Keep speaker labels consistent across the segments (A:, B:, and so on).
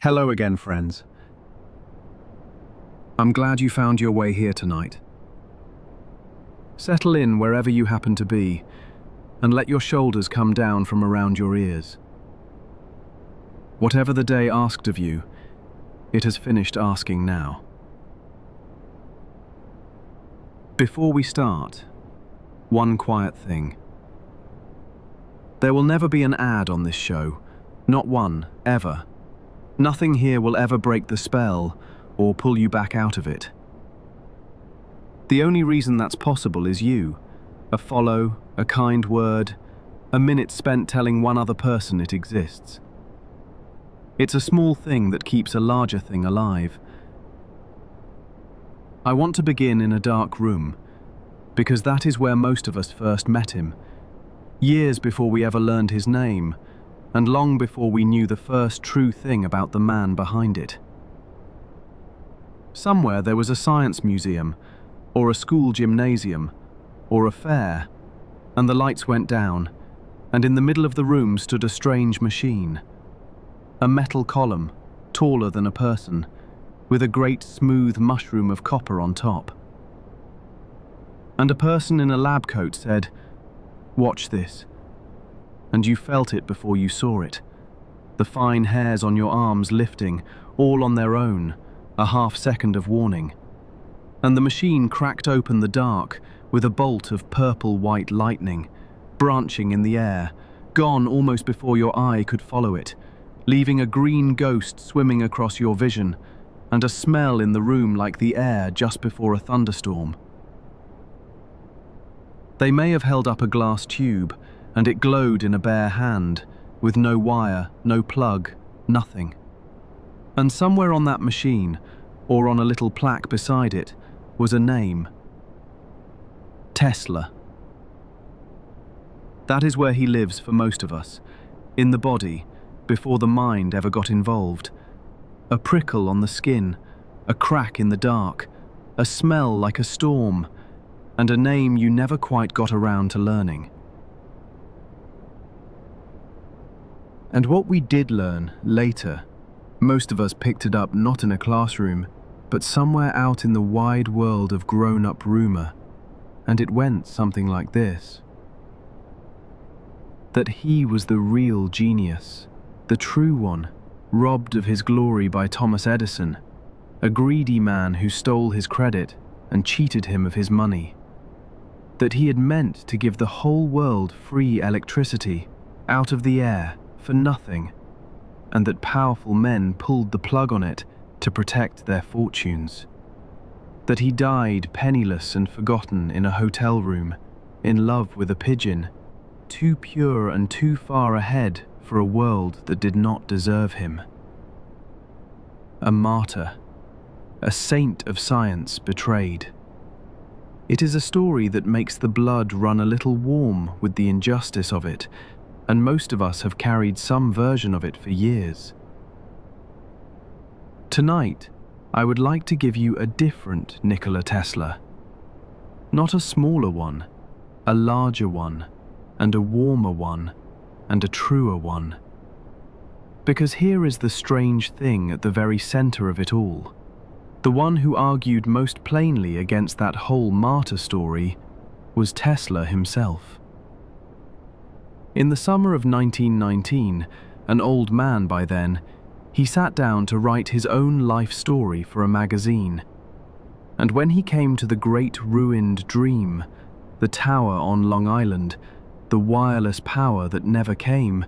A: Hello again, friends. I'm glad you found your way here tonight. Settle in wherever you happen to be, and let your shoulders come down from around your ears. Whatever the day asked of you, it has finished asking now. Before we start, one quiet thing. There will never be an ad on this show, not one, ever. Nothing here will ever break the spell or pull you back out of it. The only reason that's possible is you, a follow, a kind word, a minute spent telling one other person it exists. It's a small thing that keeps a larger thing alive. I want to begin in a dark room, because that is where most of us first met him, years before we ever learned his name, and long before we knew the first true thing about the man behind it. Somewhere there was a science museum, or a school gymnasium, or a fair, and the lights went down, and in the middle of the room stood a strange machine. A metal column, taller than a person, with a great smooth mushroom of copper on top. And a person in a lab coat said, "Watch this." And you felt it before you saw it, the fine hairs on your arms lifting, all on their own, a half-second of warning. And the machine cracked open the dark with a bolt of purple-white lightning, branching in the air, gone almost before your eye could follow it, leaving a green ghost swimming across your vision, and a smell in the room like the air just before a thunderstorm. They may have held up a glass tube, and it glowed in a bare hand, with no wire, no plug, nothing. And somewhere on that machine, or on a little plaque beside it, was a name. Tesla. That is where he lives for most of us, in the body, before the mind ever got involved. A prickle on the skin, a crack in the dark, a smell like a storm, and a name you never quite got around to learning. And what we did learn later, most of us picked it up not in a classroom, but somewhere out in the wide world of grown-up rumor, and it went something like this. That he was the real genius, the true one, robbed of his glory by Thomas Edison, a greedy man who stole his credit and cheated him of his money. That he had meant to give the whole world free electricity, out of the air, for nothing, and that powerful men pulled the plug on it to protect their fortunes. That he died penniless and forgotten in a hotel room, in love with a pigeon, too pure and too far ahead for a world that did not deserve him. A martyr, a saint of science betrayed. It is a story that makes the blood run a little warm with the injustice of it, and most of us have carried some version of it for years. Tonight, I would like to give you a different Nikola Tesla. Not a smaller one, a larger one, and a warmer one, and a truer one. Because here is the strange thing at the very center of it all. The one who argued most plainly against that whole martyr story was Tesla himself. In the summer of 1919, an old man by then, he sat down to write his own life story for a magazine. And when he came to the great ruined dream, the tower on Long Island, the wireless power that never came,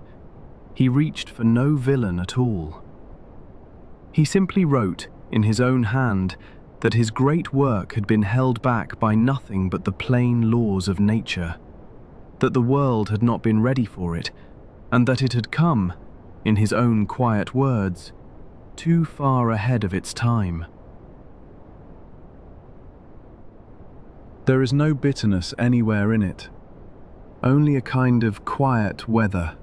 A: he reached for no villain at all. He simply wrote, in his own hand, that his great work had been held back by nothing but the plain laws of nature, that the world had not been ready for it, and that it had come, in his own quiet words, too far ahead of its time. There is no bitterness anywhere in it, only a kind of quiet weather.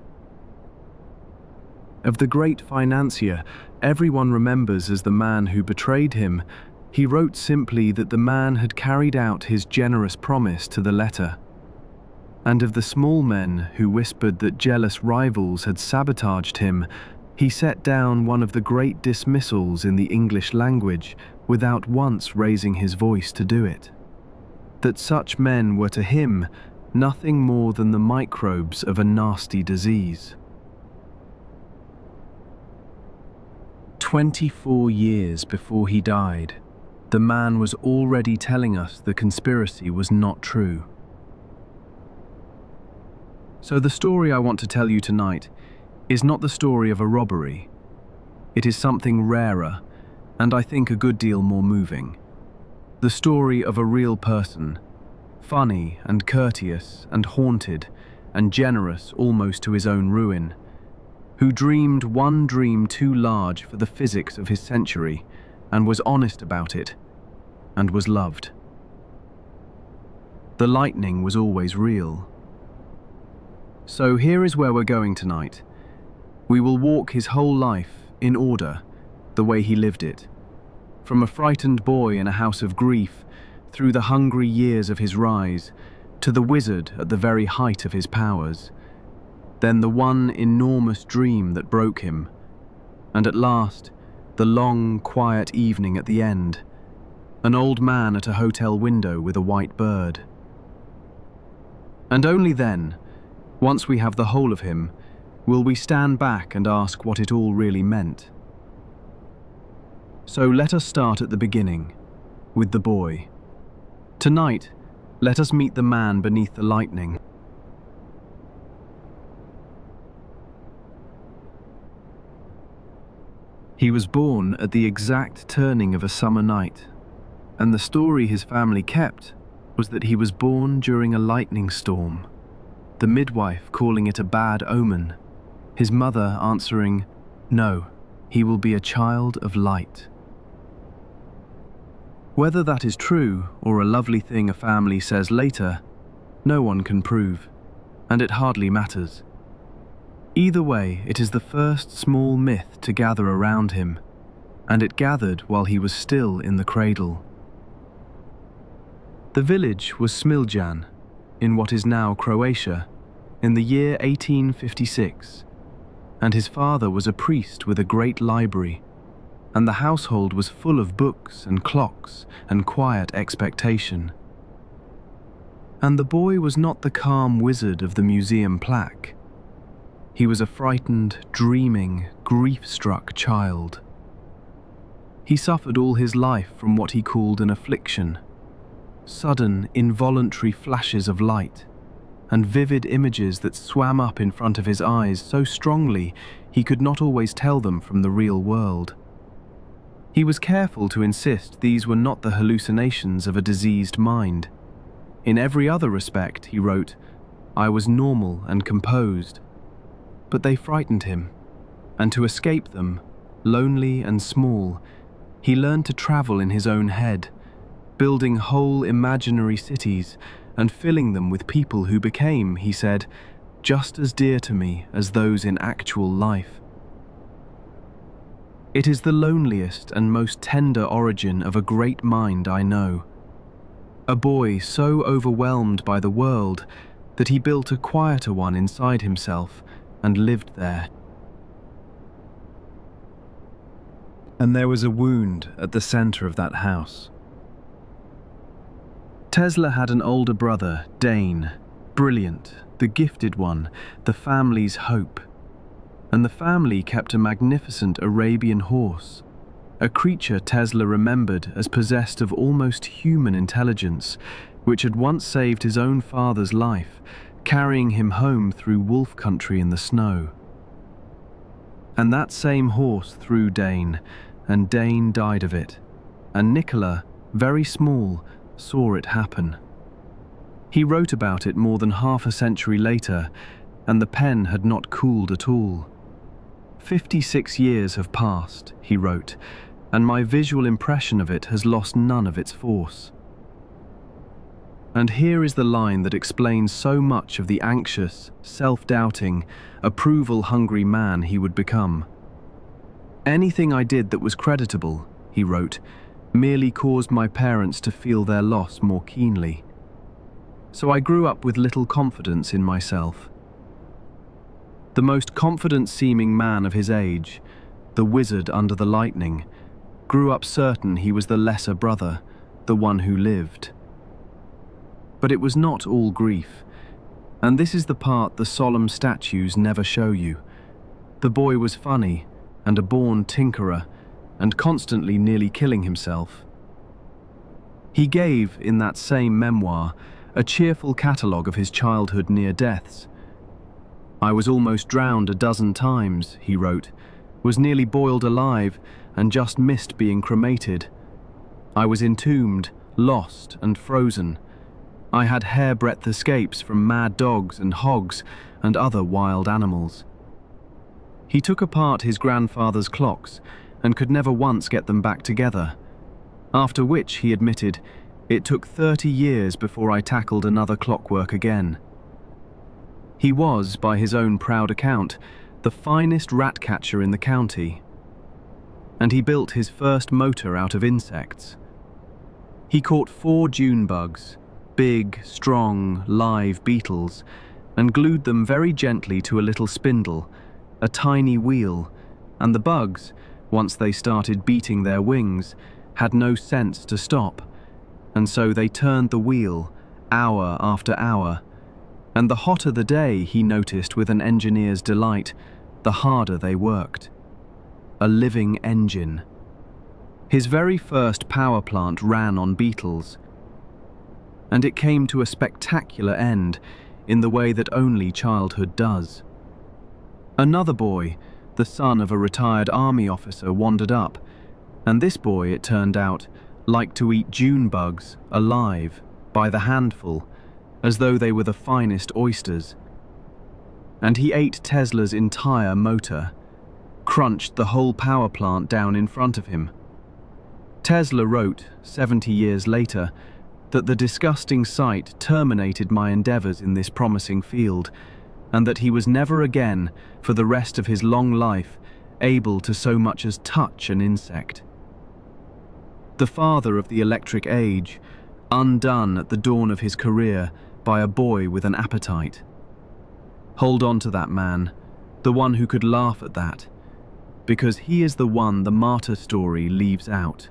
A: Of the great financier everyone remembers as the man who betrayed him, he wrote simply that the man had carried out his generous promise to the letter. And of the small men who whispered that jealous rivals had sabotaged him, He set down one of the great dismissals in the English language without once raising his voice to do it. That such men were to him nothing more than the microbes of a nasty disease. 24 years before he died, the man was already telling us the conspiracy was not true. So the story I want to tell you tonight is not the story of a robbery. It is something rarer, and I think a good deal more moving. The story of a real person, funny and courteous and haunted and generous almost to his own ruin, who dreamed one dream too large for the physics of his century and was honest about it and was loved. The lightning was always real. So here is where we're going tonight. We will walk his whole life in order, the way he lived it. From a frightened boy in a house of grief, through the hungry years of his rise, to the wizard at the very height of his powers, then the one enormous dream that broke him, and at last, the long, quiet evening at the end, an old man at a hotel window with a white bird. And only then, once we have the whole of him, will we stand back and ask what it all really meant. So let us start at the beginning, with the boy. Tonight, let us meet the man beneath the lightning. He was born at the exact turning of a summer night, and the story his family kept was that he was born during a lightning storm, the midwife calling it a bad omen, his mother answering, "No, he will be a child of light." Whether that is true or a lovely thing a family says later, no one can prove, and it hardly matters. Either way, it is the first small myth to gather around him, and it gathered while he was still in the cradle. The village was Smiljan, in what is now Croatia, in the year 1856, and his father was a priest with a great library, and the household was full of books and clocks and quiet expectation. And the boy was not the calm wizard of the museum plaque. He was a frightened, dreaming, grief-struck child. He suffered all his life from what he called an affliction, sudden, involuntary flashes of light, and vivid images that swam up in front of his eyes so strongly he could not always tell them from the real world. He was careful to insist these were not the hallucinations of a diseased mind. In every other respect, he wrote, I was normal and composed. But they frightened him, and to escape them, lonely and small, he learned to travel in his own head, building whole imaginary cities and filling them with people who became, he said, just as dear to me as those in actual life. It is the loneliest and most tender origin of a great mind I know. A boy so overwhelmed by the world that he built a quieter one inside himself and lived there. And there was a wound at the center of that house. Tesla had an older brother, Dane, brilliant, the gifted one, the family's hope. And the family kept a magnificent Arabian horse, a creature Tesla remembered as possessed of almost human intelligence, which had once saved his own father's life, carrying him home through wolf country in the snow. And that same horse threw Dane, and Dane died of it, and Nikola, very small, saw it happen. He wrote about it more than half a century later, and the pen had not cooled at all. 56 years have passed, he wrote, and my visual impression of it has lost none of its force. And here is the line that explains so much of the anxious, self-doubting, approval-hungry man he would become. Anything I did that was creditable, he wrote, merely caused my parents to feel their loss more keenly. So I grew up with little confidence in myself. The most confident-seeming man of his age, the wizard under the lightning, grew up certain he was the lesser brother, the one who lived. But it was not all grief, and this is the part the solemn statues never show you. The boy was funny and a born tinkerer, and constantly nearly killing himself. He gave, in that same memoir, a cheerful catalogue of his childhood near-deaths. "I was almost drowned a dozen times," he wrote, "was nearly boiled alive and just missed being cremated. I was entombed, lost and frozen. I had hair-breadth escapes from mad dogs and hogs and other wild animals." He took apart his grandfather's clocks and could never once get them back together, after which, he admitted, "It took 30 years before I tackled another clockwork again." He was, by his own proud account, the finest rat catcher in the county, and he built his first motor out of insects. He caught 4 June bugs, big, strong, live beetles, and glued them very gently to a little spindle, a tiny wheel, and the bugs, once they started beating their wings, had no sense to stop, and so they turned the wheel, hour after hour, and the hotter the day, he noticed with an engineer's delight, the harder they worked. A living engine. His very first power plant ran on beetles, and it came to a spectacular end in the way that only childhood does. Another boy, the son of a retired army officer, wandered up, and this boy, it turned out, liked to eat June bugs, alive, by the handful, as though they were the finest oysters. And he ate Tesla's entire motor, crunched the whole power plant down in front of him. Tesla wrote, 70 years later, that the disgusting sight terminated my endeavors in this promising field, and that he was never again, for the rest of his long life, able to so much as touch an insect. The father of the electric age, undone at the dawn of his career by a boy with an appetite. Hold on to that man, the one who could laugh at that, because he is the one the martyr story leaves out.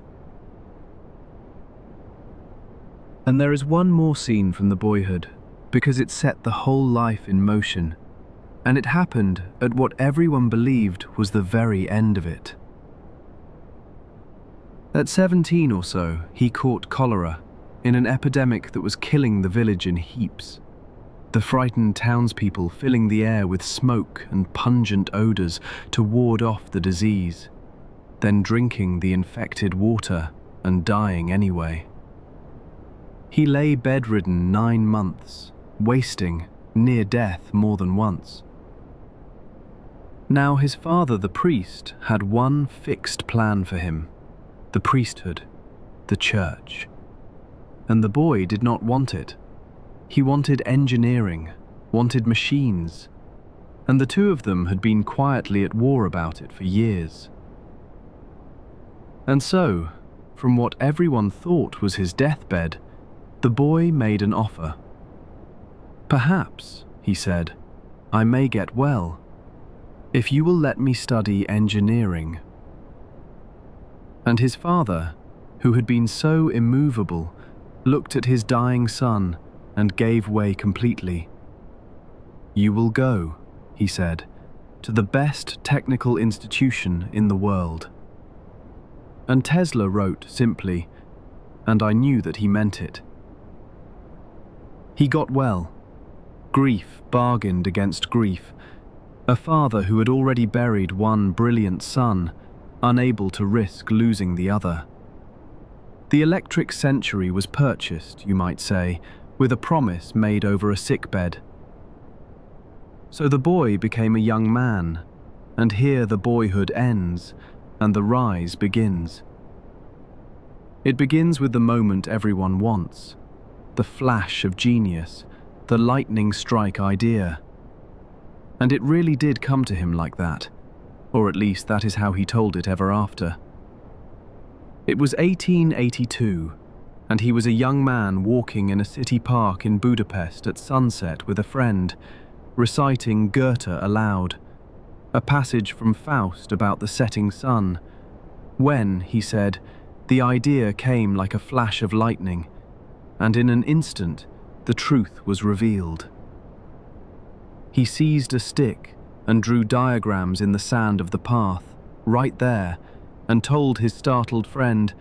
A: And there is one more scene from the boyhood, because it set the whole life in motion, and it happened at what everyone believed was the very end of it. At 17 or so, he caught cholera in an epidemic that was killing the village in heaps. The frightened townspeople filling the air with smoke and pungent odors to ward off the disease, then drinking the infected water and dying anyway. He lay bedridden 9 months, wasting, near death more than once. Now his father, the priest, had one fixed plan for him: the priesthood, the church. And the boy did not want it. He wanted engineering, wanted machines, and the two of them had been quietly at war about it for years. And so, from what everyone thought was his deathbed, the boy made an offer. "Perhaps," he said, "I may get well, if you will let me study engineering." And his father, who had been so immovable, looked at his dying son and gave way completely. "You will go," he said, "to the best technical institution in the world." And Tesla wrote simply, "And I knew that he meant it." He got well. Grief bargained against grief. A father who had already buried one brilliant son, unable to risk losing the other. The electric century was purchased, you might say, with a promise made over a sickbed. So the boy became a young man, and here the boyhood ends, and the rise begins. It begins with the moment everyone wants, the flash of genius, the lightning strike idea. And it really did come to him like that, or at least that is how he told it ever after. It was 1882, and he was a young man walking in a city park in Budapest at sunset with a friend, reciting Goethe aloud, a passage from Faust about the setting sun, when, he said, the idea came like a flash of lightning, and in an instant the truth was revealed. He seized a stick and drew diagrams in the sand of the path, right there, and told his startled friend,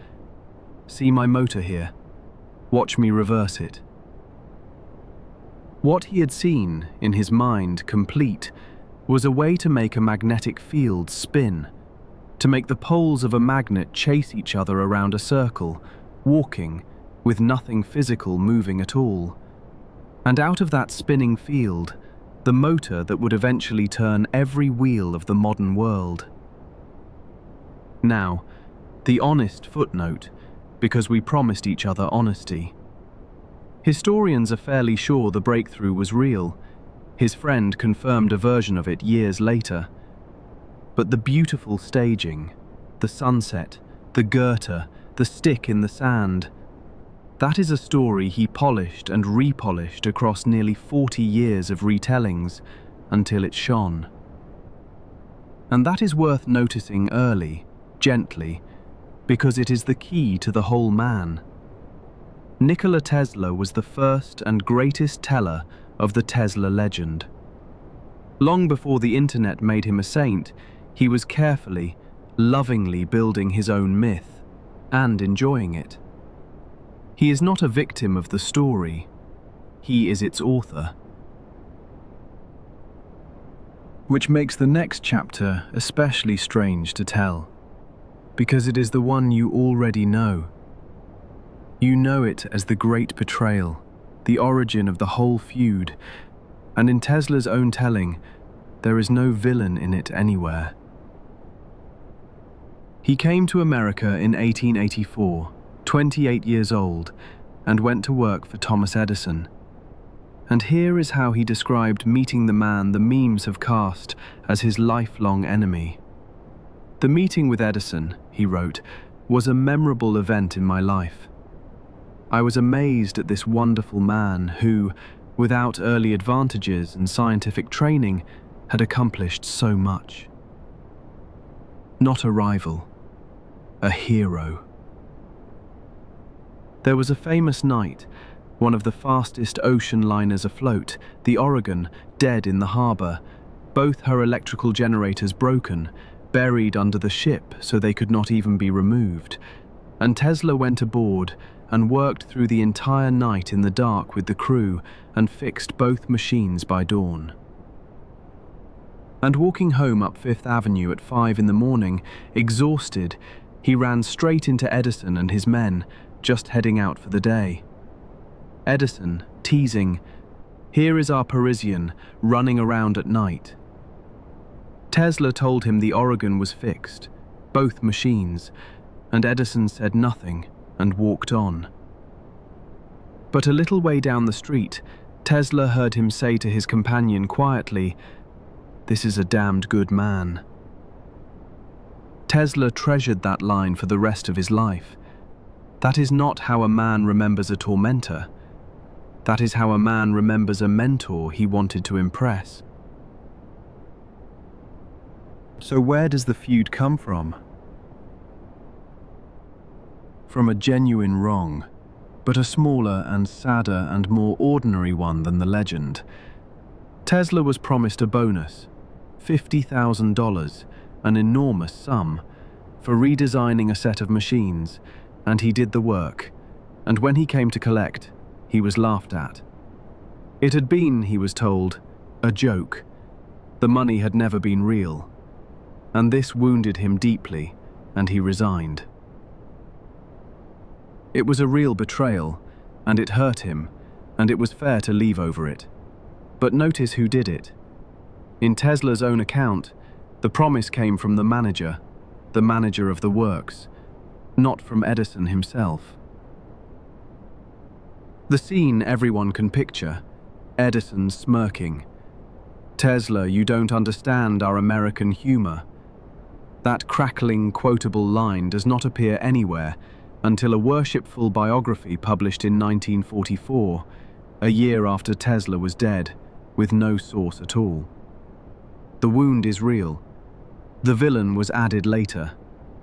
A: "See my motor here. Watch me reverse it." What he had seen, in his mind complete, was a way to make a magnetic field spin, to make the poles of a magnet chase each other around a circle, walking, with nothing physical moving at all. And out of that spinning field, the motor that would eventually turn every wheel of the modern world. Now, the honest footnote, because we promised each other honesty. Historians are fairly sure the breakthrough was real. His friend confirmed a version of it years later. But the beautiful staging, the sunset, the Goethe, the stick in the sand, that is a story he polished and repolished across nearly 40 years of retellings until it shone. And that is worth noticing early, gently, because it is the key to the whole man. Nikola Tesla was the first and greatest teller of the Tesla legend. Long before the internet made him a saint, he was carefully, lovingly building his own myth and enjoying it. He is not a victim of the story. He is its author. Which makes the next chapter especially strange to tell, because it is the one you already know. You know it as the great betrayal, the origin of the whole feud, and in Tesla's own telling, there is no villain in it anywhere. He came to America in 1884, 28 years old, and went to work for Thomas Edison. And here is how he described meeting the man the memes have cast as his lifelong enemy. "The meeting with Edison," he wrote, "was a memorable event in my life. I was amazed at this wonderful man who, without early advantages and scientific training, had accomplished so much. Not a rival, a hero." There was a famous night, one of the fastest ocean liners afloat, the Oregon, dead in the harbor, both her electrical generators broken, buried under the ship so they could not even be removed, and Tesla went aboard and worked through the entire night in the dark with the crew and fixed both machines by dawn. And walking home up Fifth Avenue at 5 in the morning, exhausted, he ran straight into Edison and his men, just heading out for the day. Edison, teasing, "Here is our Parisian, running around at night." Tesla told him the Oregon was fixed, both machines, and Edison said nothing and walked on. But a little way down the street, Tesla heard him say to his companion quietly, "This is a damned good man." Tesla treasured that line for the rest of his life. That is not how a man remembers a tormentor. That is how a man remembers a mentor he wanted to impress. So where does the feud come from? From a genuine wrong, but a smaller and sadder and more ordinary one than the legend. Tesla was promised a bonus, $50,000, an enormous sum, for redesigning a set of machines, and he did the work, and when he came to collect, he was laughed at. It had been, he was told, a joke. The money had never been real, and this wounded him deeply, and he resigned. It was a real betrayal, and it hurt him, and it was fair to leave over it. But notice who did it. In Tesla's own account, the promise came from the manager of the works, not from Edison himself. The scene everyone can picture, Edison smirking. "Tesla, you don't understand our American humor." That crackling, quotable line does not appear anywhere until a worshipful biography published in 1944, a year after Tesla was dead, with no source at all. The wound is real. The villain was added later,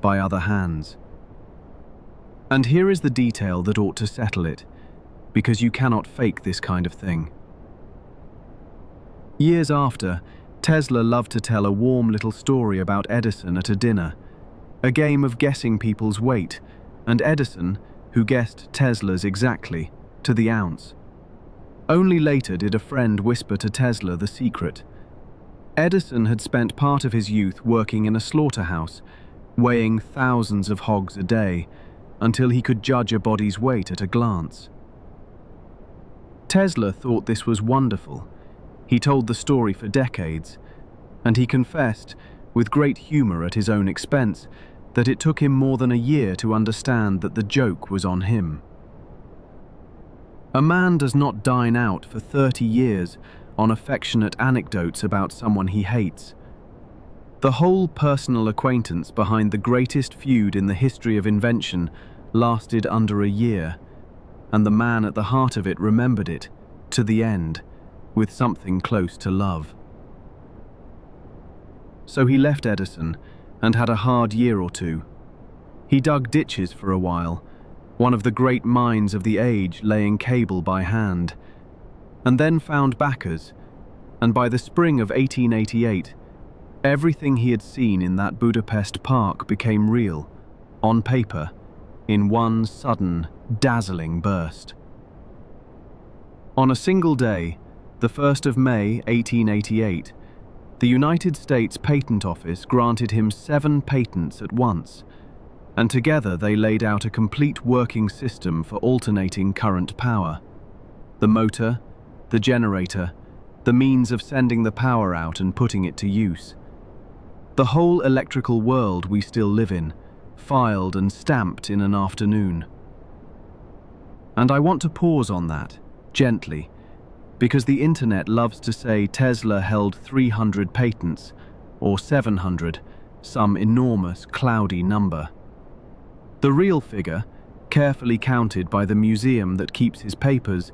A: by other hands. And here is the detail that ought to settle it, because you cannot fake this kind of thing. Years after, Tesla loved to tell a warm little story about Edison at a dinner, a game of guessing people's weight, and Edison, who guessed Tesla's exactly, to the ounce. Only later did a friend whisper to Tesla the secret. Edison had spent part of his youth working in a slaughterhouse, weighing thousands of hogs a day, until he could judge a body's weight at a glance. Tesla thought this was wonderful. He told the story for decades, and he confessed, with great humor at his own expense, that it took him more than a year to understand that the joke was on him. A man does not dine out for 30 years on affectionate anecdotes about someone he hates. The whole personal acquaintance behind the greatest feud in the history of invention lasted under a year, and the man at the heart of it remembered it, to the end, with something close to love. So he left Edison and had a hard year or two. He dug ditches for a while, one of the great minds of the age laying cable by hand, and then found backers, and by the spring of 1888, everything he had seen in that Budapest park became real, on paper, in one sudden, dazzling burst. On a single day, the 1st of May 1888, the United States Patent Office granted him 7 patents at once, and together they laid out a complete working system for alternating current power. The motor, the generator, the means of sending the power out and putting it to use. The whole electrical world we still live in, filed and stamped in an afternoon. And I want to pause on that, gently, because the internet loves to say Tesla held 300 patents, or 700, some enormous, cloudy number. The real figure, carefully counted by the museum that keeps his papers,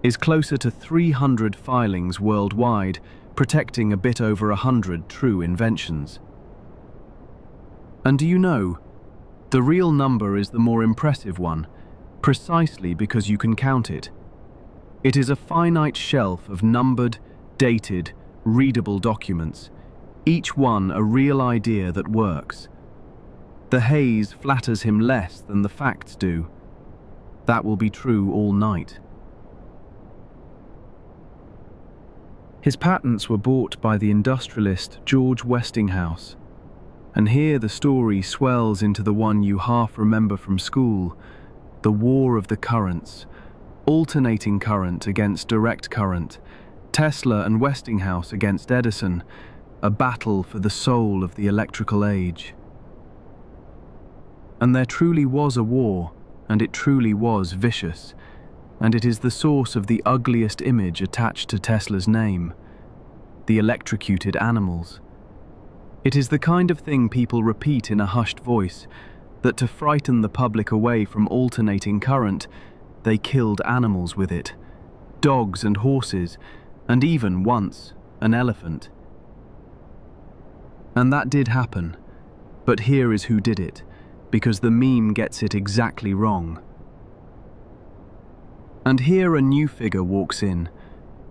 A: is closer to 300 filings worldwide, protecting a bit over 100 true inventions. And do you know, the real number is the more impressive one, precisely because you can count it. It is a finite shelf of numbered, dated, readable documents, each one a real idea that works. The haze flatters him less than the facts do. That will be true all night. His patents were bought by the industrialist George Westinghouse, and here the story swells into the one you half remember from school, the war of the currents, alternating current against direct current, Tesla and Westinghouse against Edison, a battle for the soul of the electrical age. And there truly was a war, and it truly was vicious, and it is the source of the ugliest image attached to Tesla's name, the electrocuted animals. It is the kind of thing people repeat in a hushed voice, that to frighten the public away from alternating current, they killed animals with it, dogs and horses, and even, once, an elephant. And that did happen, but here is who did it, because the meme gets it exactly wrong. And here a new figure walks in,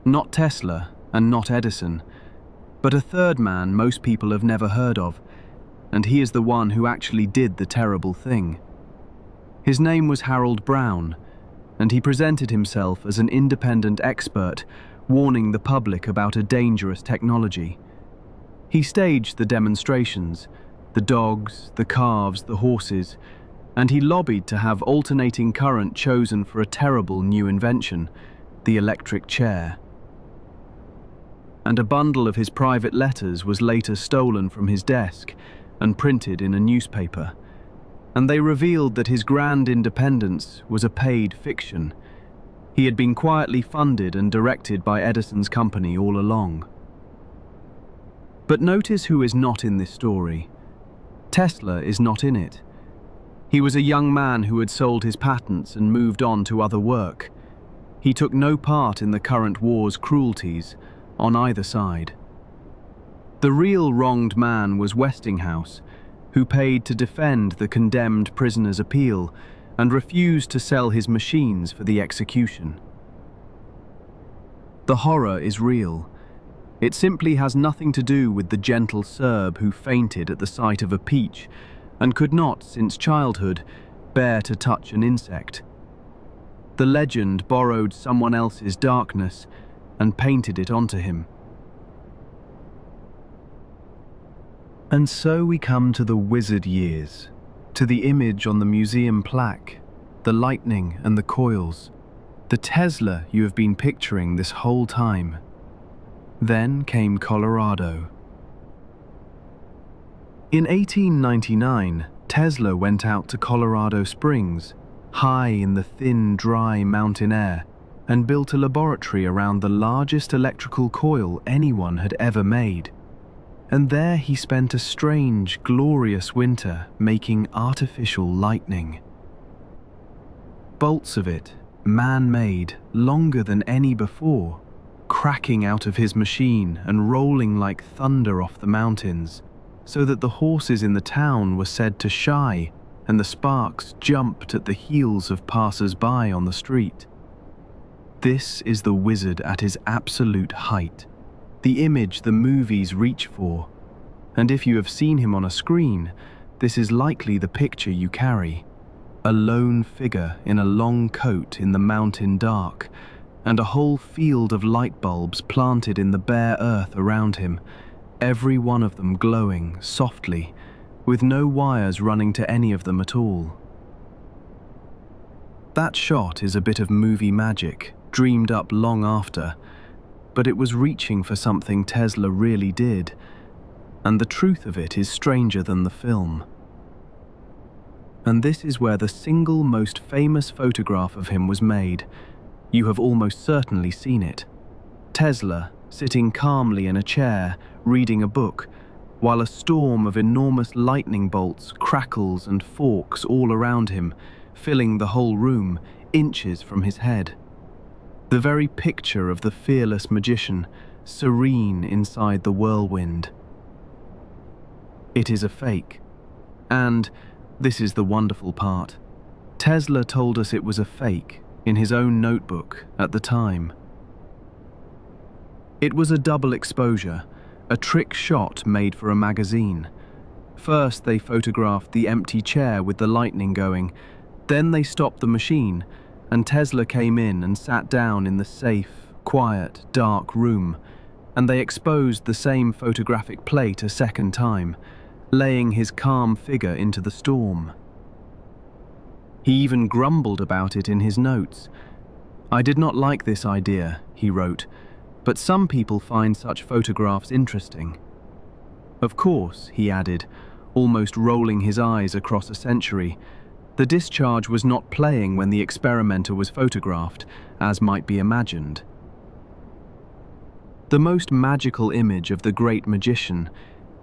A: not Tesla and not Edison, but a third man most people have never heard of, and he is the one who actually did the terrible thing. His name was Harold Brown, and he presented himself as an independent expert, warning the public about a dangerous technology. He staged the demonstrations, the dogs, the calves, the horses, and he lobbied to have alternating current chosen for a terrible new invention, the electric chair. And a bundle of his private letters was later stolen from his desk and printed in a newspaper, and they revealed that his grand independence was a paid fiction. He had been quietly funded and directed by Edison's company all along. But notice who is not in this story. Tesla is not in it. He was a young man who had sold his patents and moved on to other work. He took no part in the current war's cruelties, on either side. The real wronged man was Westinghouse, who paid to defend the condemned prisoner's appeal and refused to sell his machines for the execution. The horror is real. It simply has nothing to do with the gentle Serb who fainted at the sight of a peach and could not, since childhood, bear to touch an insect. The legend borrowed someone else's darkness and painted it onto him. And so we come to the wizard years, to the image on the museum plaque, the lightning and the coils, the Tesla you have been picturing this whole time. Then came Colorado. In 1899, Tesla went out to Colorado Springs, high in the thin, dry mountain air, and built a laboratory around the largest electrical coil anyone had ever made. And there he spent a strange, glorious winter making artificial lightning. Bolts of it, man-made, longer than any before, cracking out of his machine and rolling like thunder off the mountains, so that the horses in the town were said to shy and the sparks jumped at the heels of passers-by on the street. This is the wizard at his absolute height, the image the movies reach for, and if you have seen him on a screen, this is likely the picture you carry. A lone figure in a long coat in the mountain dark, and a whole field of light bulbs planted in the bare earth around him, every one of them glowing softly, with no wires running to any of them at all. That shot is a bit of movie magic, dreamed up long after, but it was reaching for something Tesla really did, and the truth of it is stranger than the film. And this is where the single most famous photograph of him was made. You have almost certainly seen it. Tesla, sitting calmly in a chair, reading a book, while a storm of enormous lightning bolts crackles and forks all around him, filling the whole room, inches from his head. The very picture of the fearless magician, serene inside the whirlwind. It is a fake. And, this is the wonderful part, Tesla told us it was a fake in his own notebook at the time. It was a double exposure, a trick shot made for a magazine. First they photographed the empty chair with the lightning going, then they stopped the machine, and Tesla came in and sat down in the safe, quiet, dark room, and they exposed the same photographic plate a second time, laying his calm figure into the storm. He even grumbled about it in his notes. "I did not like this idea," he wrote, "but some people find such photographs interesting." Of course, he added, almost rolling his eyes across a century, the discharge was not playing when the experimenter was photographed, as might be imagined. The most magical image of the great magician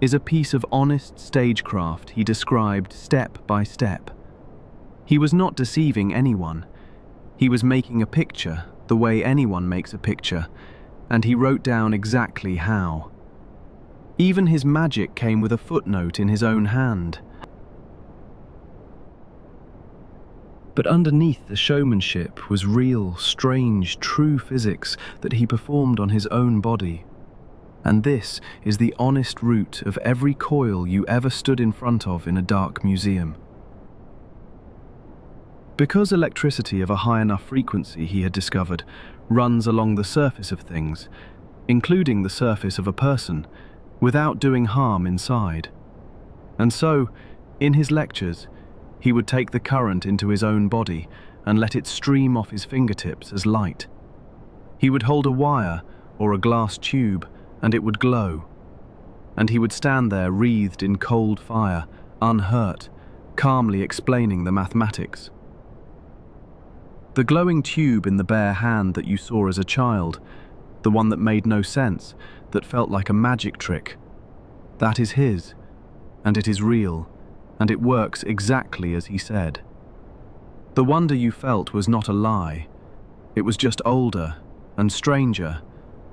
A: is a piece of honest stagecraft he described step by step. He was not deceiving anyone. He was making a picture the way anyone makes a picture, and he wrote down exactly how. Even his magic came with a footnote in his own hand. But underneath the showmanship was real, strange, true physics that he performed on his own body. And this is the honest root of every coil you ever stood in front of in a dark museum. Because electricity of a high enough frequency, he had discovered, runs along the surface of things, including the surface of a person, without doing harm inside. And so, in his lectures, he would take the current into his own body and let it stream off his fingertips as light. He would hold a wire or a glass tube and it would glow. And he would stand there wreathed in cold fire, unhurt, calmly explaining the mathematics. The glowing tube in the bare hand that you saw as a child, the one that made no sense, that felt like a magic trick, that is his, and it is real, and it works exactly as he said. The wonder you felt was not a lie. It was just older and stranger,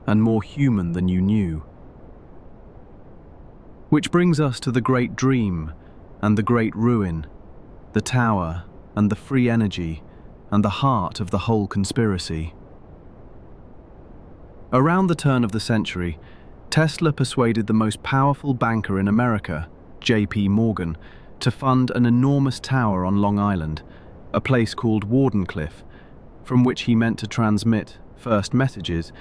A: and more human than you knew. Which brings us to the great dream and the great ruin, the tower and the free energy and the heart of the whole conspiracy. Around the turn of the century, Tesla persuaded the most powerful banker in America, J.P. Morgan, to fund an enormous tower on Long Island, a place called Wardenclyffe, from which he meant to transmit first messages,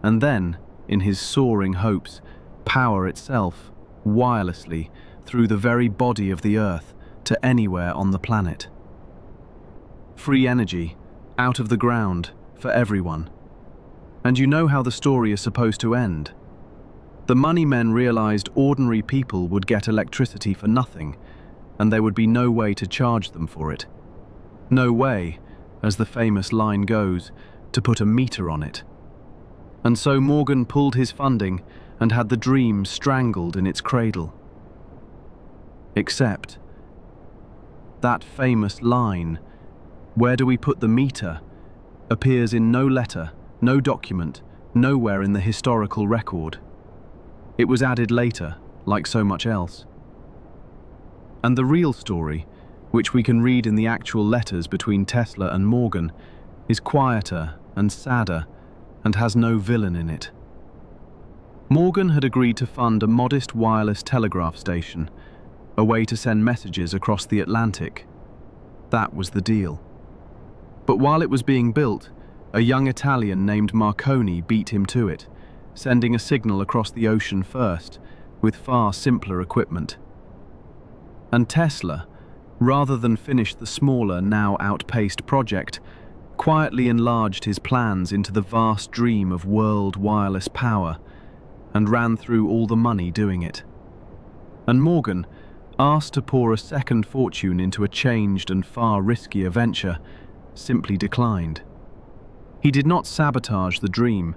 A: and then, in his soaring hopes, power itself, wirelessly, through the very body of the Earth, to anywhere on the planet. Free energy, out of the ground, for everyone. And you know how the story is supposed to end. The money men realized ordinary people would get electricity for nothing, and there would be no way to charge them for it. No way, as the famous line goes, to put a meter on it. And so Morgan pulled his funding and had the dream strangled in its cradle. Except that famous line, "Where do we put the meter?" appears in no letter, no document, nowhere in the historical record. It was added later, like so much else. And the real story, which we can read in the actual letters between Tesla and Morgan, is quieter and sadder and has no villain in it. Morgan had agreed to fund a modest wireless telegraph station, a way to send messages across the Atlantic. That was the deal. But while it was being built, a young Italian named Marconi beat him to it, sending a signal across the ocean first, with far simpler equipment. And Tesla, rather than finish the smaller, now outpaced project, quietly enlarged his plans into the vast dream of world wireless power, and ran through all the money doing it. And Morgan, asked to pour a second fortune into a changed and far riskier venture, simply declined. He did not sabotage the dream,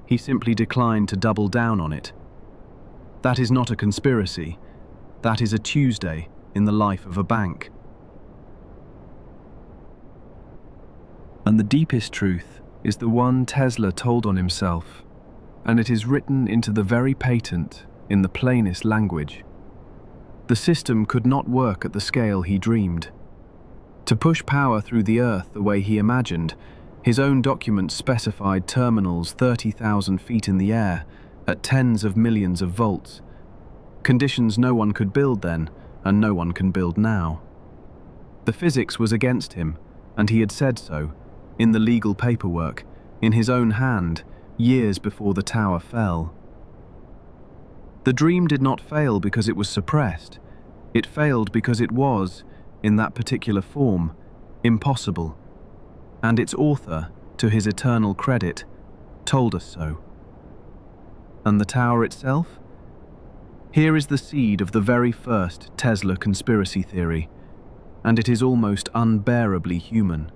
A: he simply declined to double down on it. That is not a conspiracy, that is a Tuesday in the life of a bank. And the deepest truth is the one Tesla told on himself, and it is written into the very patent in the plainest language. The system could not work at the scale he dreamed. To push power through the Earth the way he imagined, his own documents specified terminals 30,000 feet in the air at tens of millions of volts, conditions no one could build then and no one can build now. The physics was against him, and he had said so, in the legal paperwork, in his own hand, years before the tower fell. The dream did not fail because it was suppressed. It failed because it was, in that particular form, impossible. And its author, to his eternal credit, told us so. And the tower itself? Here is the seed of the very first Tesla conspiracy theory, and it is almost unbearably human.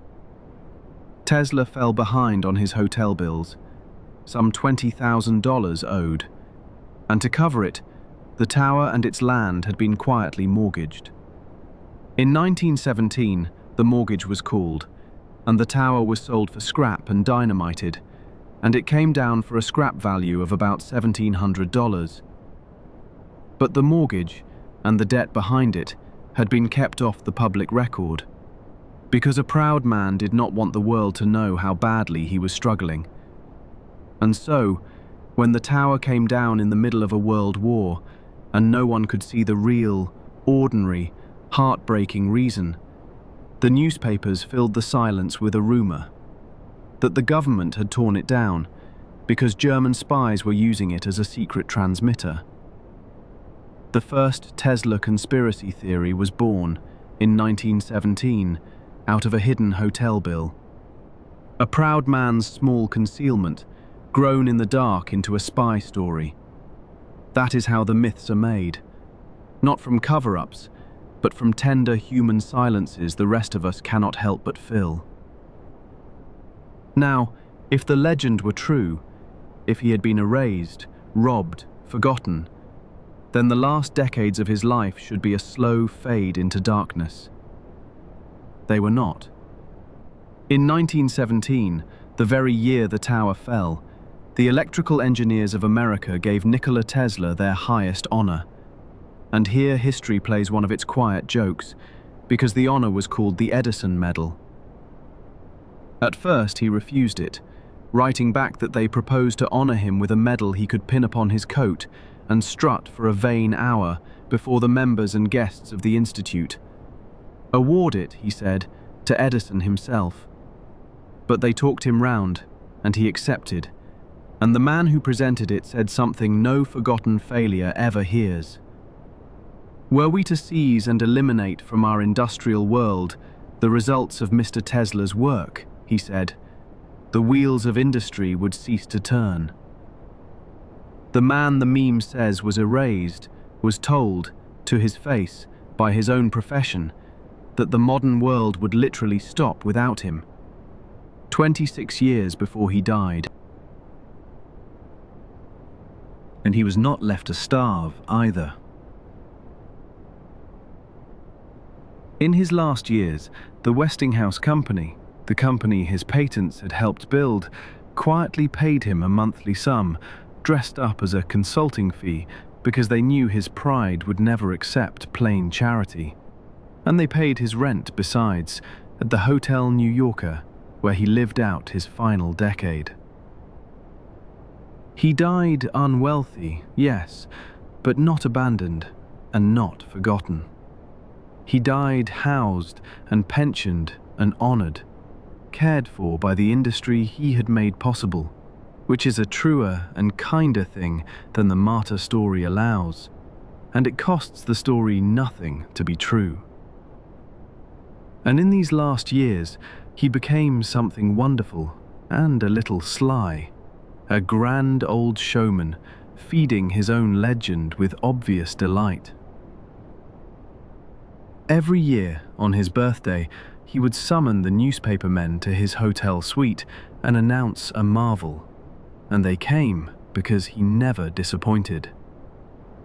A: Tesla fell behind on his hotel bills, some $20,000 owed, and to cover it, the tower and its land had been quietly mortgaged. In 1917, the mortgage was called, and the tower was sold for scrap and dynamited, and it came down for a scrap value of about $1,700. But the mortgage, and the debt behind it, had been kept off the public record, because a proud man did not want the world to know how badly he was struggling. And so, when the tower came down in the middle of a world war, and no one could see the real, ordinary, heartbreaking reason, the newspapers filled the silence with a rumor that the government had torn it down because German spies were using it as a secret transmitter. The first Tesla conspiracy theory was born in 1917 out of a hidden hotel bill. A proud man's small concealment grown in the dark into a spy story. That is how the myths are made, not from cover-ups, but from tender human silences the rest of us cannot help but fill. Now, if the legend were true, if he had been erased, robbed, forgotten, then the last decades of his life should be a slow fade into darkness. They were not. In 1917, the very year the tower fell, The Electrical Engineers of America gave Nikola Tesla their highest honor. And here history plays one of its quiet jokes, because the honor was called the Edison Medal. At first he refused it, writing back that they proposed to honor him with a medal he could pin upon his coat and strut for a vain hour before the members and guests of the Institute. Award it, he said, to Edison himself. But they talked him round, and he accepted, and the man who presented it said something no forgotten failure ever hears. Were we to seize and eliminate from our industrial world the results of Mr. Tesla's work, he said, the wheels of industry would cease to turn. The man the meme says was erased was told, to his face, by his own profession, that the modern world would literally stop without him. 26 years before he died. And he was not left to starve either. In his last years, the Westinghouse Company, the company his patents had helped build, quietly paid him a monthly sum, dressed up as a consulting fee, because they knew his pride would never accept plain charity. And they paid his rent besides, at the Hotel New Yorker, where he lived out his final decade. He died unwealthy, yes, but not abandoned and not forgotten. He died housed and pensioned and honored, cared for by the industry he had made possible, which is a truer and kinder thing than the martyr story allows, and it costs the story nothing to be true. And in these last years, he became something wonderful and a little sly, a grand old showman, feeding his own legend with obvious delight. Every year, on his birthday, he would summon the newspaper men to his hotel suite and announce a marvel. And they came because he never disappointed.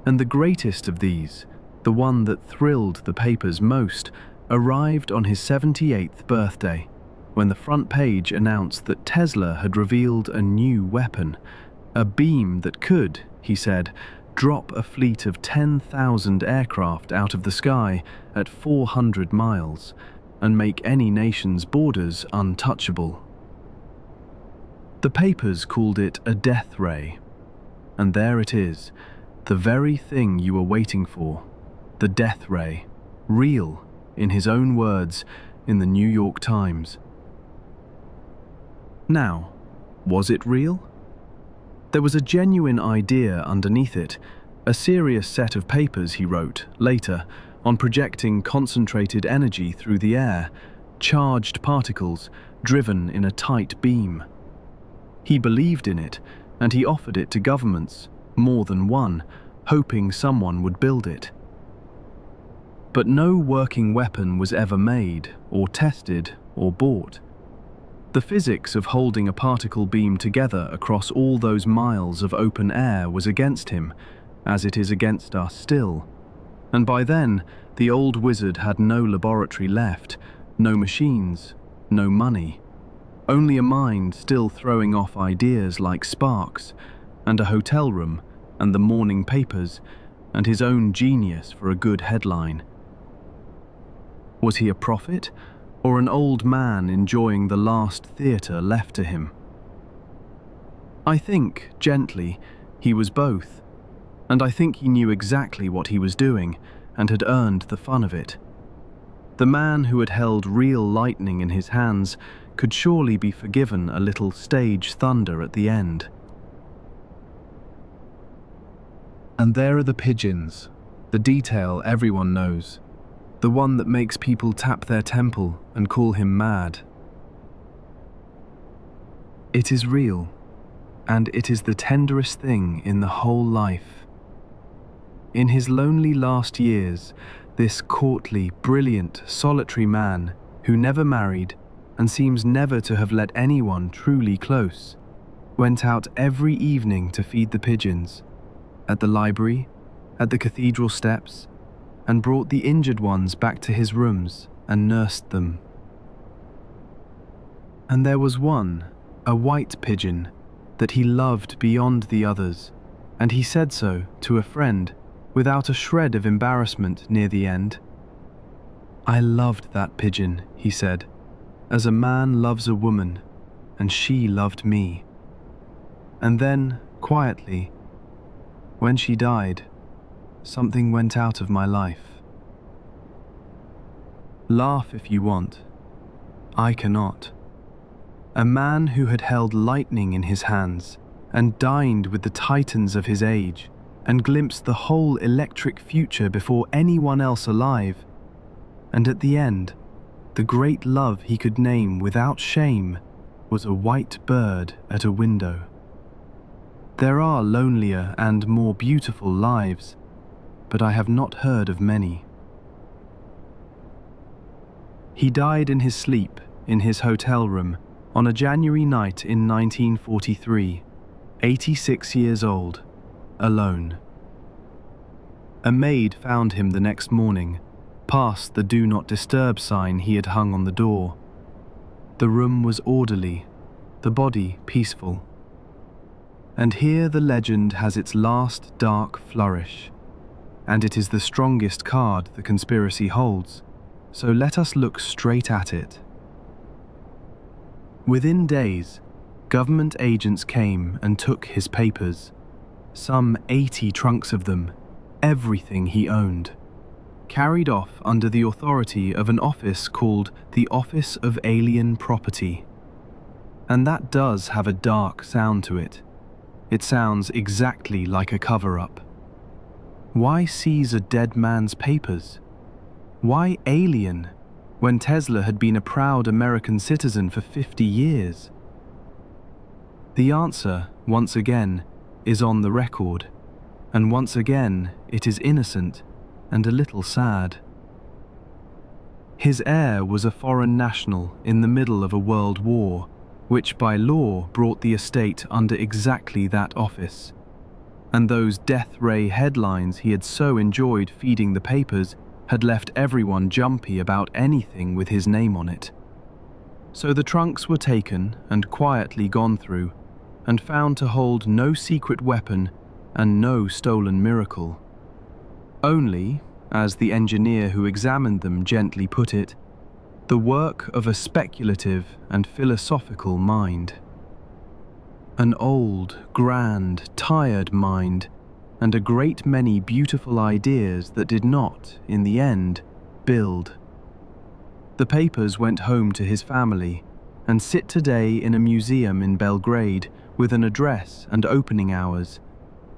A: And the greatest of these, the one that thrilled the papers most, arrived on his 78th birthday, when the front page announced that Tesla had revealed a new weapon, a beam that could, he said, drop a fleet of 10,000 aircraft out of the sky at 400 miles and make any nation's borders untouchable. The papers called it a death ray, and there it is, the very thing you were waiting for, the death ray, real, in his own words, in the New York Times. Now, was it real? There was a genuine idea underneath it, a serious set of papers he wrote, later, on projecting concentrated energy through the air, charged particles driven in a tight beam. He believed in it, and he offered it to governments, more than one, hoping someone would build it. But no working weapon was ever made, or tested, or bought. The physics of holding a particle beam together across all those miles of open air was against him, as it is against us still. And by then, the old wizard had no laboratory left, no machines, no money. Only a mind still throwing off ideas like sparks, and a hotel room, and the morning papers, and his own genius for a good headline. Was he a prophet, or an old man enjoying the last theatre left to him? I think, gently, he was both, and I think he knew exactly what he was doing, and had earned the fun of it. The man who had held real lightning in his hands could surely be forgiven a little stage thunder at the end. And there are the pigeons, the detail everyone knows, the one that makes people tap their temple and call him mad. It is real, and it is the tenderest thing in the whole life. In his lonely last years, this courtly, brilliant, solitary man, who never married and seems never to have let anyone truly close, went out every evening to feed the pigeons, at the library, at the cathedral steps, and brought the injured ones back to his rooms and nursed them. And there was one, a white pigeon, that he loved beyond the others, and he said so to a friend without a shred of embarrassment near the end. "I loved that pigeon," he said, "as a man loves a woman, and she loved me." And then, quietly, when she died, something went out of my life. Laugh if you want. I cannot. A man who had held lightning in his hands and dined with the titans of his age and glimpsed the whole electric future before anyone else alive, and at the end, the great love he could name without shame was a white bird at a window. There are lonelier and more beautiful lives, but I have not heard of many. He died in his sleep in his hotel room on a January night in 1943, 86 years old, alone. A maid found him the next morning, past the "Do Not Disturb" sign he had hung on the door. The room was orderly, the body peaceful. And here the legend has its last dark flourish, and it is the strongest card the conspiracy holds, so let us look straight at it. Within days, government agents came and took his papers, some 80 trunks of them, everything he owned, carried off under the authority of an office called the Office of Alien Property. And that does have a dark sound to it. It sounds exactly like a cover-up. Why seize a dead man's papers? Why alien, when Tesla had been a proud American citizen for 50 years? The answer, once again, is on the record, and once again it is innocent and a little sad. His heir was a foreign national in the middle of a world war, which by law brought the estate under exactly that office. And those death ray headlines he had so enjoyed feeding the papers had left everyone jumpy about anything with his name on it. So the trunks were taken and quietly gone through, and found to hold no secret weapon and no stolen miracle. Only, as the engineer who examined them gently put it, the work of a speculative and philosophical mind. An old, grand, tired mind, and a great many beautiful ideas that did not, in the end, build. The papers went home to his family and sit today in a museum in Belgrade with an address and opening hours,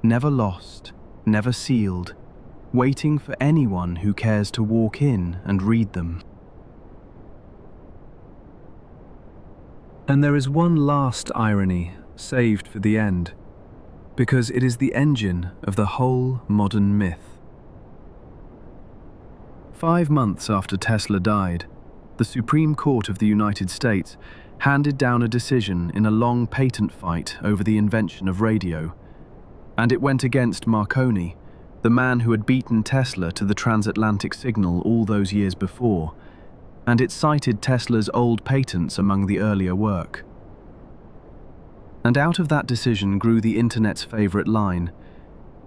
A: never lost, never sealed, waiting for anyone who cares to walk in and read them. And there is one last irony, saved for the end, because it is the engine of the whole modern myth. 5 months after Tesla died, the Supreme Court of the United States handed down a decision in a long patent fight over the invention of radio, and it went against Marconi, the man who had beaten Tesla to the transatlantic signal all those years before, and it cited Tesla's old patents among the earlier work. And out of that decision grew the internet's favorite line,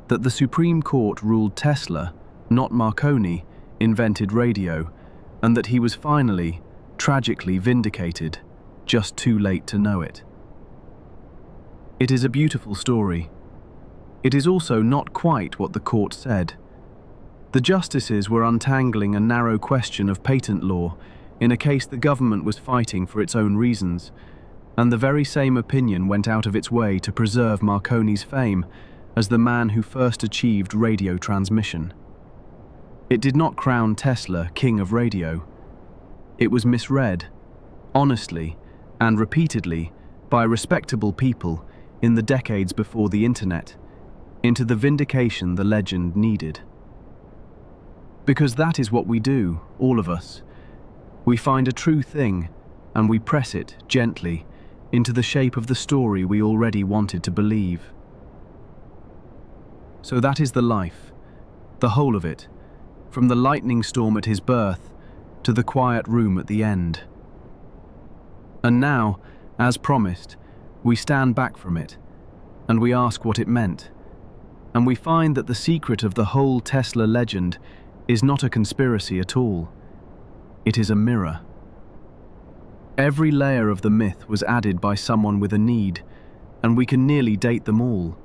A: that the Supreme Court ruled Tesla, not Marconi, invented radio, and that he was finally, tragically vindicated, just too late to know it. It is a beautiful story. It is also not quite what the court said. The justices were untangling a narrow question of patent law in a case the government was fighting for its own reasons, and the very same opinion went out of its way to preserve Marconi's fame as the man who first achieved radio transmission. It did not crown Tesla king of radio. It was misread, honestly and repeatedly, by respectable people in the decades before the internet, into the vindication the legend needed. Because that is what we do, all of us. We find a true thing, and we press it, gently, into the shape of the story we already wanted to believe. So that is the life, the whole of it, from the lightning storm at his birth to the quiet room at the end. And now, as promised, We stand back from it, and we ask what it meant, and we find that the secret of the whole Tesla legend is not a conspiracy at all. It is a mirror. Every layer of the myth was added by someone with a need, and we can nearly date them all.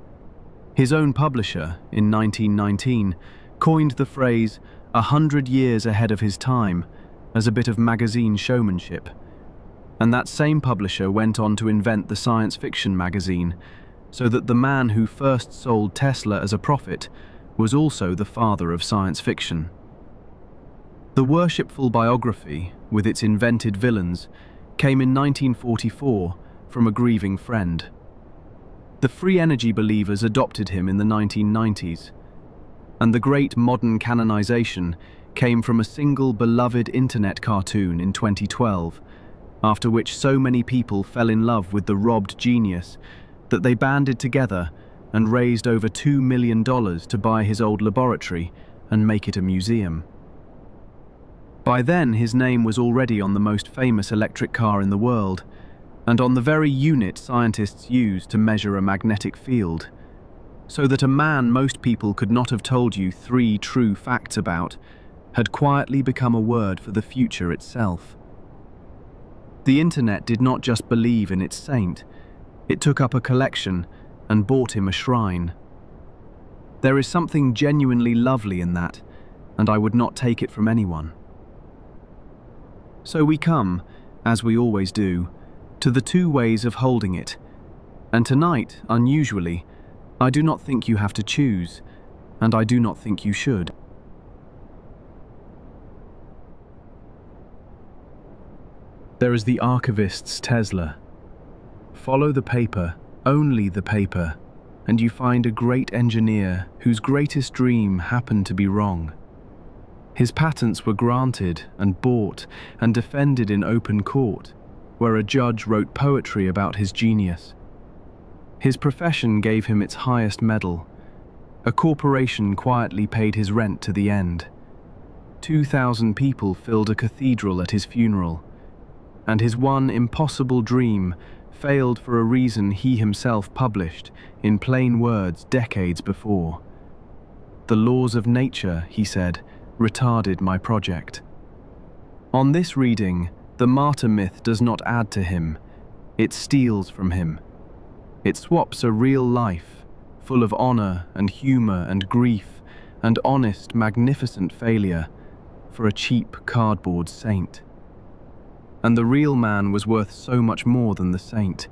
A: His own publisher, in 1919, coined the phrase 100 years ahead of his time as a bit of magazine showmanship. And that same publisher went on to invent the science fiction magazine, so that the man who first sold Tesla as a prophet was also the father of science fiction. The worshipful biography, with its invented villains, came in 1944 from a grieving friend. The free energy believers adopted him in the 1990s, and the great modern canonization came from a single beloved internet cartoon in 2012, after which so many people fell in love with the robbed genius that they banded together and raised over $2 million to buy his old laboratory and make it a museum. By then, his name was already on the most famous electric car in the world, and on the very unit scientists use to measure a magnetic field, so that a man most people could not have told you 3 true facts about had quietly become a word for the future itself. The internet did not just believe in its saint, it took up a collection and bought him a shrine. There is something genuinely lovely in that, and I would not take it from anyone. So we come, as we always do, to the 2 ways of holding it, and tonight, unusually, I do not think you have to choose, and I do not think you should. There is the archivist's Tesla. Follow the paper, only the paper, and you find a great engineer whose greatest dream happened to be wrong. His patents were granted and bought and defended in open court, where a judge wrote poetry about his genius. His profession gave him its highest medal. A corporation quietly paid his rent to the end. 2,000 people filled a cathedral at his funeral, and his one impossible dream failed for a reason he himself published in plain words decades before. The laws of nature, he said, retarded my project. On this reading, the martyr myth does not add to him, it steals from him. It swaps a real life, full of honor and humor and grief and honest, magnificent failure, for a cheap cardboard saint. And the real man was worth so much more than the saint.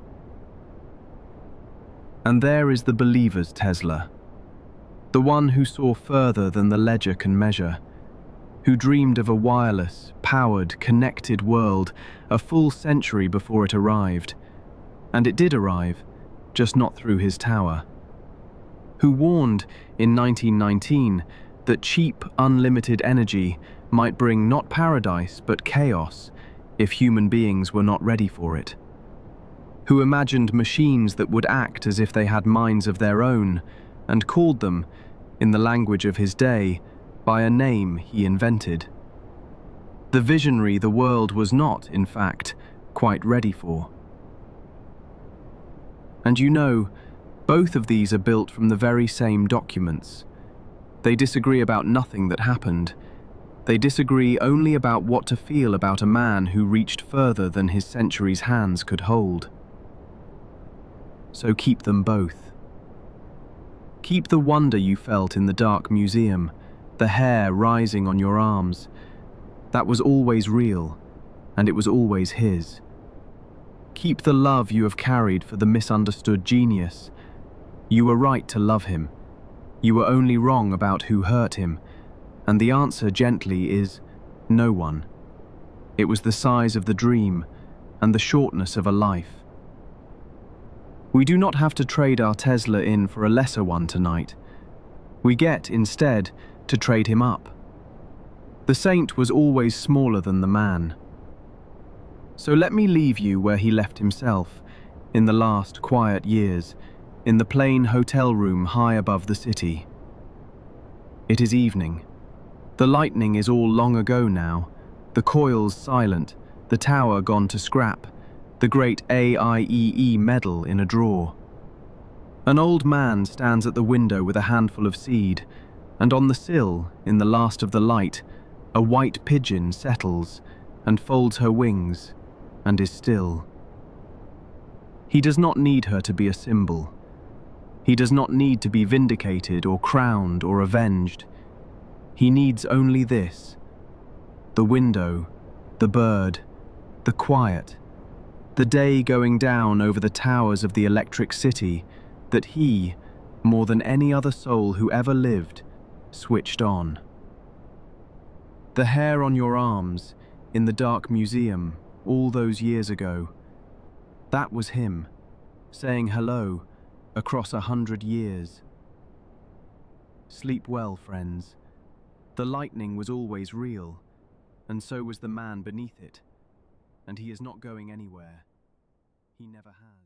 A: And there is the believer's Tesla, the one who saw further than the ledger can measure, who dreamed of a wireless, powered, connected world a full century before it arrived. And it did arrive, just not through his tower. Who warned in 1919 that cheap, unlimited energy might bring not paradise but chaos if human beings were not ready for it. Who imagined machines that would act as if they had minds of their own, and called them, in the language of his day, by a name he invented. The visionary the world was not, in fact, quite ready for. And you know, both of these are built from the very same documents. They disagree about nothing that happened. They disagree only about what to feel about a man who reached further than his century's hands could hold. So keep them both. Keep the wonder you felt in the dark museum, the hair rising on your arms. That was always real, and it was always his. Keep the love you have carried for the misunderstood genius. You were right to love him. You were only wrong about who hurt him, and the answer gently is no one. It was the size of the dream and the shortness of a life. We do not have to trade our Tesla in for a lesser one tonight. We get, instead, to trade him up. The saint was always smaller than the man. So let me leave you where he left himself, in the last quiet years, in the plain hotel room high above the city. It is evening. The lightning is all long ago now, the coils silent, the tower gone to scrap, the great AIEE medal in a drawer. An old man stands at the window with a handful of seed, and on the sill, in the last of the light, a white pigeon settles and folds her wings and is still. He does not need her to be a symbol. He does not need to be vindicated or crowned or avenged. He needs only this: the window, the bird, the quiet, the day going down over the towers of the electric city that he, more than any other soul who ever lived, switched on. The hair on your arms, in the dark museum, all those years ago, that was him, saying hello across 100 years. Sleep well, friends. The lightning was always real, and so was the man beneath it, and he is not going anywhere. He never has.